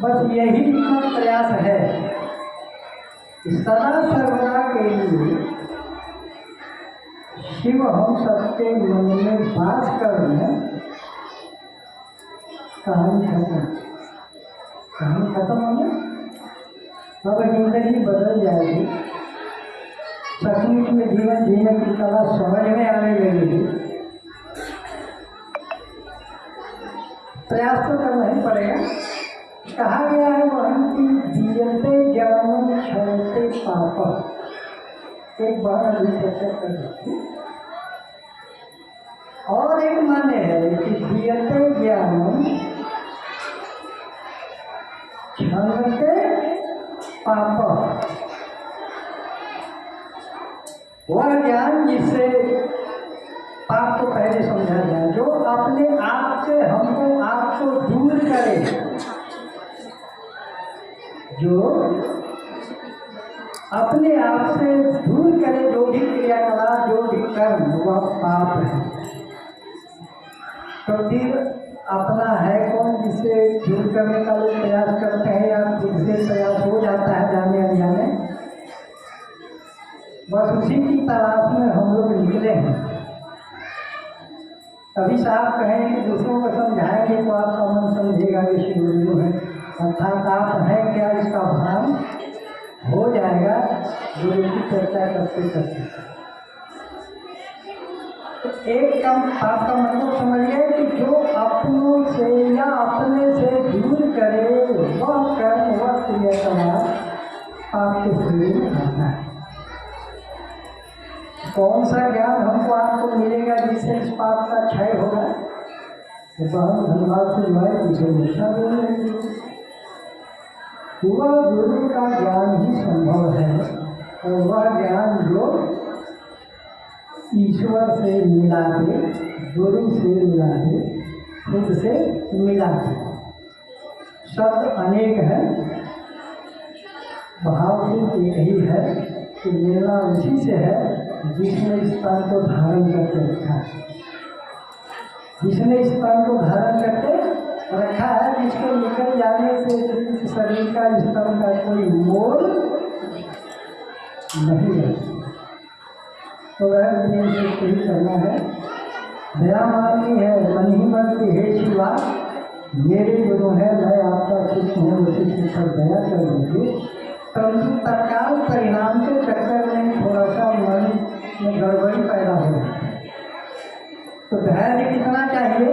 बस यही मन प्रयास है कि सदा सर्वदा के लिए शिव हम सबके मन में वास कर रहे। कहानी खत्म हो गई। अब जिंदगी बदल जाएगी, सचमुच में जीवन जीने की कला समझ में आने लगेगी। प्रयास तो करना ही पड़ेगा। कहा गया है वहीं की जीते ज्ञान क्षयते पाप। एक बार अभी चर्चा कर सकती और एक माने है कि जीते ज्ञान क्षयते पाप। वह ज्ञान जिससे पाप को पहले समझा जाए, जो अपने आप से हमको आपको दूर करे, जो अपने आप से दूर करे, जो भी क्रियाकलाप, जो भी कर्म, वह पाप है। तो फिर अपना है कौन जिसे दूर करने का लोग प्रयास करते हैं या खुद से प्रयास हो जाता है जाने अनजाने। बस उसी की तलाश में हम लोग निकले हैं। कभी साहब कहें कि दूसरों को समझाएंगे तो आपका मन समझेगा कि शिव गुरु है, अर्थात आप हैं क्या इसका भान हो जाएगा गुरु की चर्चा करते करते। तो एक कम बात का मतलब समझिए कि जो अपनों से या अपने से दूर करे वह कर्म, वह क्रियाकलाप आपके शरीर में आता है। कौन सा ज्ञान हमको आपको मिलेगा जिससे इस पाप का क्षय होगा? तो हम धन्यवाद से भाई मुझे हमेशा बोल रहे वह गुरु का ज्ञान ही संभव है, और वह ज्ञान जो ईश्वर से मिला दे, गुरु से मिला दे, खुद से मिला दे। शब्द अनेक है, भाव सिर्फ एक ही है कि मिलना उसी से है जिसने इस तन को धारण करके रखा है, जिसने इस तन को धारण करके रखा है, जिसको निकल जाने से शरीर का इस तन का कोई मोल नहीं है। तो वह दिन से यही करना है। दया मांगनी है, मन ही मन की हे शिवा मेरे गुरु है, मैं आपका शिष्य हूँ, उसी शिष्य पर दया कर दीजिए। परंतु तत्काल परिणाम के चक्कर में थोड़ा सा मन में गड़बड़ी पैदा हो जाती है। तो धैर्य कितना चाहिए?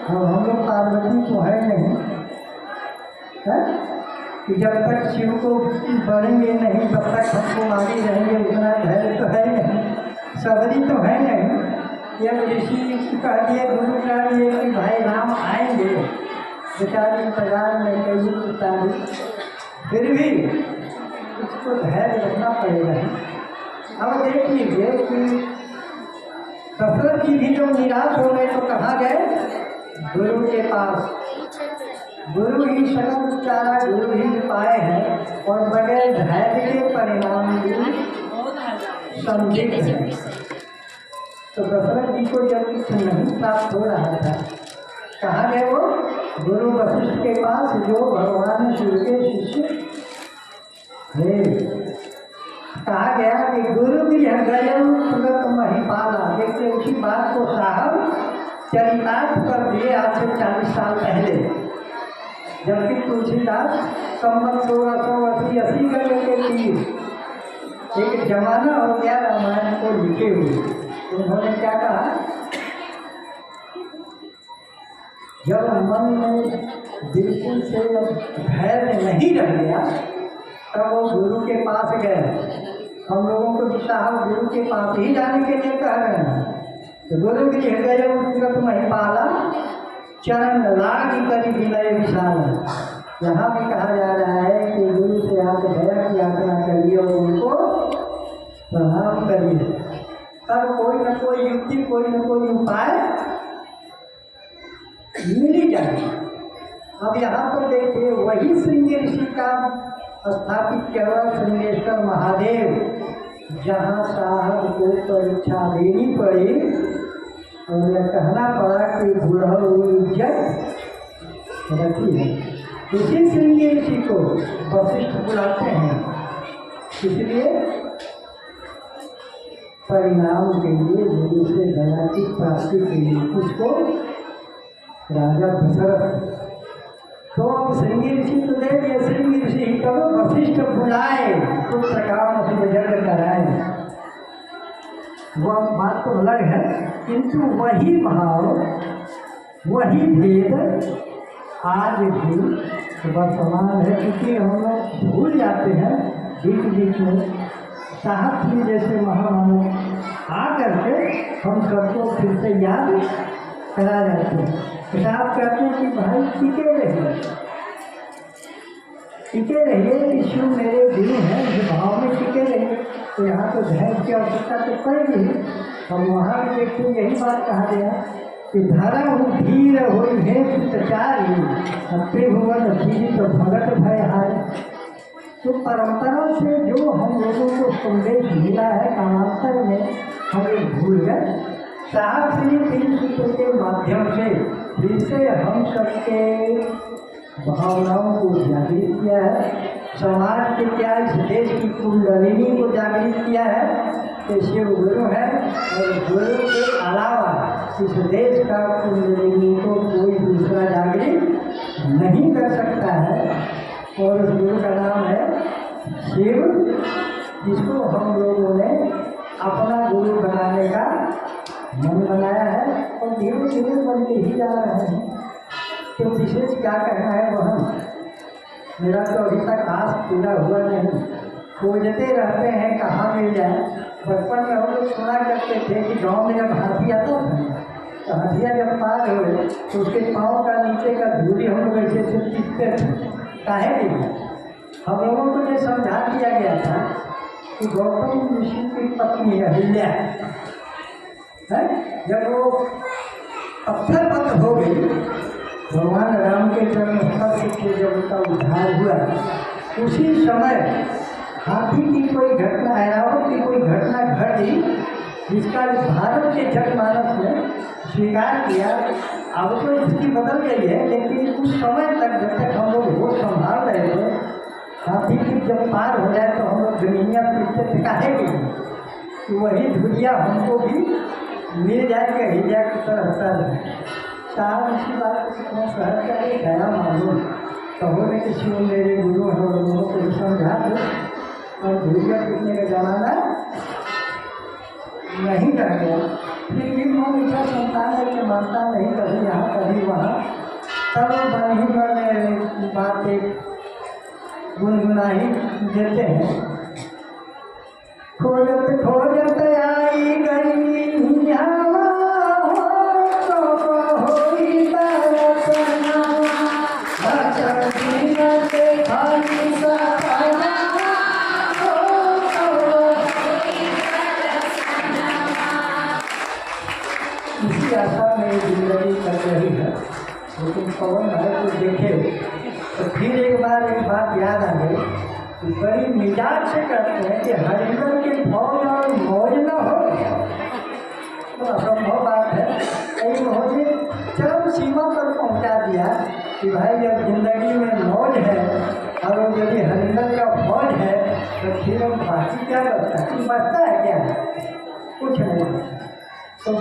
हम लोग पार्वती तो है नहीं है कि जब तक शिव को बढ़ेंगे नहीं तब तक हमको मांगे रहेंगे, उतना धैर्य तो है नहीं, सबरी तो है नहीं। यह ऋषि कह दिए, गुरु कह दिए कि भाई राम आएंगे, बेचारी इंतजार में कई तारीख, फिर भी उसको धैर्य रखना पड़ेगा। अब देख लीजिए कि दशरथ जी भी जो निराश हो गए तो कहाँ गए? गुरु के पास। गुरु ही सकल उपचारा, गुरु ही उपाय है, और बगैर धैर्य के परिणाम भी संदिग्ध है। तो दशरथ जी को जब कुछ नहीं प्राप्त हो रहा था, कहाँ गए वो? गुरु वशिष्ठ के पास, जो भगवान शिव के शिष्य थे। कहा गया कि गुरु भी तुरंत महिपाला। देखते उसी बात को साहब चरितार्थ कर दिए आज से 40 साल पहले, जबकि तुलसीदास संवत 1680 का लेके तीर एक जमाना हो गया रामायण को लिखे हुए। उन्होंने क्या कहा? जब मन में बिल्कुल से धैर्य नहीं रह गया तब वो गुरु के पास गए। हम लोगों को साहब गुरु के पास ही जाने के लिए कह रहे हैं। तो गुरु की हृदय तुरंत महिपाला चरण लाग करी विनय विशाल। यहाँ भी कहा जा रहा है कि गुरु से आप दया की यात्रा करिए और उनको प्रणाम करिए, तब कोई न कोई युक्ति, कोई न कोई उपाय मिल ही जाए। अब यहाँ पर देखिए वही श्रृंगी ऋषि का स्थापित केवल श्रृंगेश्वर महादेव, जहाँ साहब को परीक्षा देनी पड़ी और यह कहना पड़ा कि बुढ़ऊ इज्जत रखी है। इसी श्रृंगी ऋषि को वशिष्ठ बुलाते हैं। इसलिए परिणाम के लिए गुरु से दया की प्राप्ति के लिए उसको राजा दशरथ तो श्रृंगी ऋषि तो दे दिए, श्रृंगी ऋषि ही करो, वशिष्ठ बुलाए पुत्र काम से जग कराए। वह बात तो अलग है, किंतु वही भाव वही भेद आज भी वर्तमान है। क्योंकि हम लोग भूल जाते हैं बीच बीच में, साहब जी जैसे महामानव आ करके हम सबको फिर से याद करा जाते हैं। साहब कहते हैं कि भाई टिके रहिए, टिके रहिए, ईश्वर मेरे दिल है, इस भाव में टिके रहिए। तो यहाँ तो धैर्य की आवश्यकता तो पड़ेगी। हम वहाँ देखते यही बात कहा गया कि धारा हूँ धीर हुई है चित्तचारी, त्रिभुवन जीवित भगत भय हाय। तो परंपरा से जो हम लोगों को संदेश मिला है, कालांतर में हम ये भूल गए। साहब श्री तीन सूत्रों के माध्यम से फिर से हम सबके भावनाओं को जागृत किया है, समाज के क्या इस देश की कुंडलिनी को जागृत किया है कि शिव गुरु है, और गुरु के अलावा इस देश का कुंडलिनी को कोई दूसरा जागृत नहीं कर सकता है। और उस गुरु का नाम है शिव, जिसको हम लोगों ने अपना गुरु बनाने का मन बनाया है और धीरे धीरे बनते ही जा रहे हैं। तो विशेष क्या कहना है वह, मेरा तो अभी तक आस पूरा हुआ नहीं। खोजते रहते हैं कहाँ मिल जाए। बचपन में हम लोग सुना करते थे कि गांव में जब हाथी आता था तो हाथिया जब पार हो तो उसके पाँव का नीचे का धूली हम लोग ऐसे ऐसे पीटते थे। काहे नहीं, हम लोगों को ये समझा दिया गया था कि गौतम ऋषि की पत्नी अहिल्या है, जब वो पत्थर पत्थर हो गई, भगवान राम के जन्म स्थल से जब उनका उद्धार हुआ, उसी समय हाथी की कोई घटना, ऐरावत की कोई घटना घटी जिसका भारत के जनमानस ने स्वीकार किया। अब तो स्थिति बदल गई है, लेकिन उस समय तक जब तक हम लोग वो संभाल रहे थे, हाथी की जब पार हो जाए तो हम लोग जमीनियाँ पीछे टिकाएंगे कि वही धुरिया हमको भी मिल जाएगा, हिजा की तरह होता है। साहब इसी बात को कितना सहज का एक गया मालूम कहो ने किसी मेरे गुरु हैं और लोगों को समझा दो, और धुरिया पीटने का जमाना नहीं रह गया। लेकिन हम ऐसा संतान है कि मानता नहीं, कभी यहाँ कभी वहाँ, तब बन ही बने बात एक गुनगुना ही देते हैं। खोजत खोजत आई गई हवा तो होई बरतना, खाली सपना इसी आशा में जिंदगी कर रही है। लेकिन पवन भाई को देखे तो फिर एक बात याद आ गई कि बड़ी मिजाज से कहते हैं कि हरिंदर के फौज और मौज न हो तो असंभव बात है। कई मौजे चरम सीमा पर पहुंचा दिया कि भाई जब जिंदगी में मौज है और यदि हरिंदर का फौज है तो फिर बाकी क्या बचता है? कुछ बचता है क्या? कुछ नहीं। तो